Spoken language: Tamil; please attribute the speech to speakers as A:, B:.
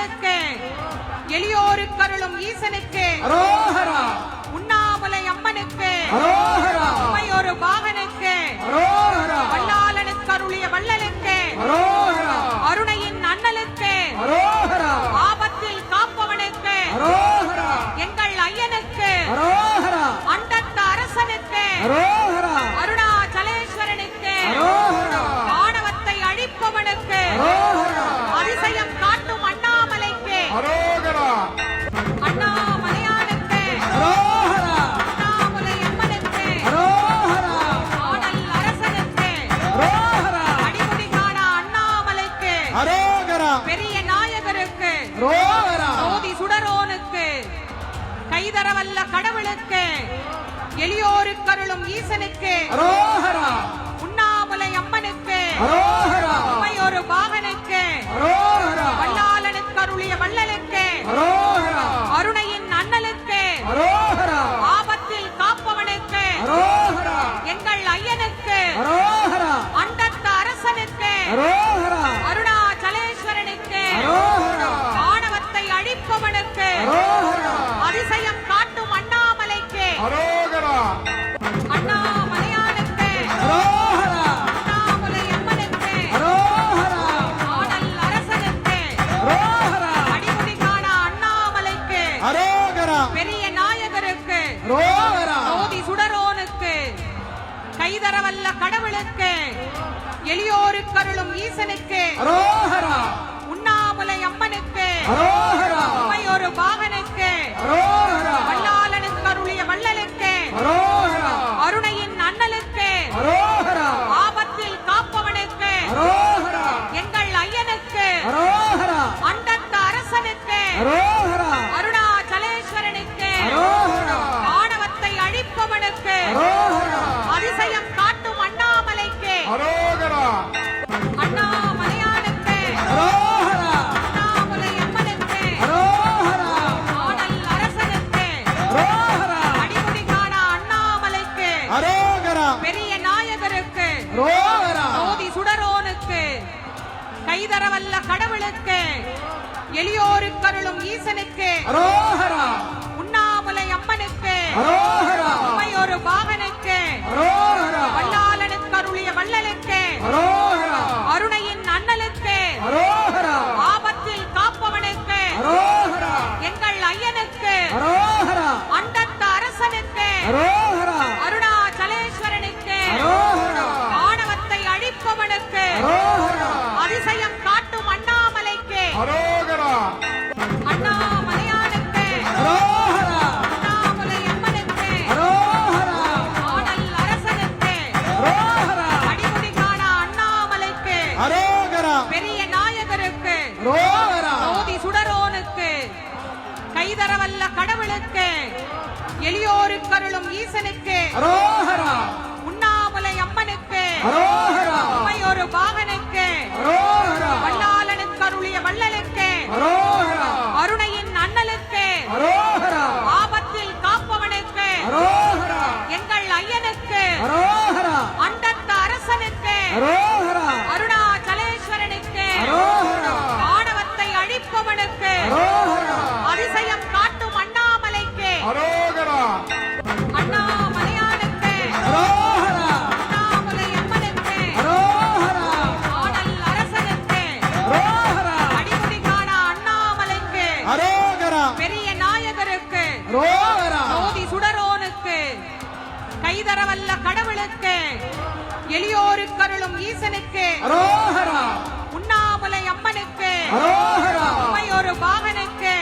A: கடவுளுக்கு, எளியோருக்கு அருளும் ஈசனுக்கு, உண்ணாமுலை அம்மனுக்கு, உமையொரு பாகனுக்கு, வல்லாளனுக்கு அருளிய வள்ளலுக்கு, அருணையின் அண்ணலுக்கு, ஆபத்தில் காப்பவனுக்கு, எங்கள் ஐயனுக்கு, அண்டத்த அரசனுக்கு, அருணாச்சலேஸ்வரனுக்கு, ஆணவத்தை அழிப்பவனுக்கு, அதிசயம் காட்டும் அண்ணாமலைக்கு, அண்ணாமலையானுக்கு, அண்ணாமுலை அம்மனுக்கு, ஆடல் அரசனுக்கு, அடிமுடி காண அண்ணாமலைக்கு, பெரிய நாயகருக்கு, ஜோதி சுடரோனுக்கு, கைதரவல்ல கடவுளுக்கு, எளியோருக்கு அருளும் ஈசனுக்கு, உண்ணாமுலை அம்மனுக்கு, உமையொரு பாகனுக்கு, வல்லாளனுக்கு அருளிய வள்ளலுக்கு, அருணையின் அண்ணலுக்கு, ஆபத்தில் காப்பவனுக்கு, எங்கள் ஐயனுக்கு, அண்டத்த அரசனுக்கு, அருணாச்சலேஸ்வரனுக்கு, ஆணவத்தை அழிப்பவனுக்கு, அதிசயம் காட்டும் அண்ணாமலைக்கு, அண்ணாமலையானுக்கு, அண்ணாமுலை அம்மனுக்கு, ஆடல் அரசனுக்கு, அடிமுடி காண அண்ணாமலைக்கு, பெரிய நாயகருக்கு, ஜோதி சுடரோனுக்கு, கைதரவல்ல கடவுளுக்கு, எளியோருக்கு அருளும் ஈசனுக்கு, உண்ணாமுலை அம்மனுக்கு, உமையொரு பாகனுக்கு, வல்லாளனுக்கு அருளிய வள்ளலுக்கு, அருணையின் அண்ணலுக்கு, ஆபத்தில் காப்பவனுக்கு, எங்கள் ஐயனுக்கு, அண்டத்த அரசனுக்கு, அருணாச்சலேஸ்வரனுக்கு, ஆணவத்தை அழிப்பவனுக்கு, அதிசயம் காட்டும் அண்ணாமலைக்கு, அண்ணாமலையானுக்கு, அண்ணாமுலை அம்மனுக்கு, ஆடல் அரசனுக்கு, அடிமுடி காண அண்ணாமலைக்கு, பெரிய நாயகருக்கு, ஜோதி சுடரோனுக்கு, கைதரவல்ல கடவுளுக்கு, எளியோருக்கு அருளும் ஈசனுக்கு, உண்ணாமுலை அம்மனுக்கு, உமையொரு பாகனுக்கு, வல்லாளனுக்கு அருளிய வள்ளலுக்கு, அருணையின் அண்ணலுக்கு, ஆபத்தில் காப்பவனுக்கு, எங்கள் ஐயனுக்கு, அண்டத்த அரசனுக்கு, அருணாச்சலேஸ்வரனுக்கு, ஆணவத்தை அழிப்பவனுக்கு, அதிசயம் காட்டும் அண்ணாமலைக்கு, அண்ணாமலையானுக்கு, அண்ணாமுலை அம்மனுக்கு, ஆடல் அரசனுக்கு, அடிமுடி காண அண்ணாமலைக்கு, பெரிய நாயகருக்கு, ஜோதி சுடரோனுக்கு, கைதரவல்ல கடவுளுக்கு, எளியோருக்கு அருளும் ஈசனுக்கு, உண்ணாமுலை அம்மனுக்கு, உமையொரு பாகனுக்கு, வல்லாளனுக்கு அருளிய வள்ளலுக்கு, அருணையின் அண்ணலுக்கு, ஆபத்தில் காப்பவனுக்கு, எங்கள் ஐயனுக்கு, அண்டத்த அரசனுக்கு, அருணாச்சலேஸ்வரனுக்கு, ஆணவத்தை அழிப்பவனுக்கு, அதிசயம் காட்டும் அண்ணாமலைக்கு, அண்ணாமலையானுக்கு, அண்ணாமுலை அம்மனுக்கு, ஆடல் அரசனுக்கு, அடிமுடி காண அண்ணாமலைக்கு, பெரிய நாயகருக்கு, ஜோதி சுடரோனுக்கு, கைதரவல்ல கடவுளுக்கு, எளியோருக்கு அருளும் ஈசனுக்கு, உண்ணாமுலை அம்மனுக்கு, உமையொரு பாகனுக்கு,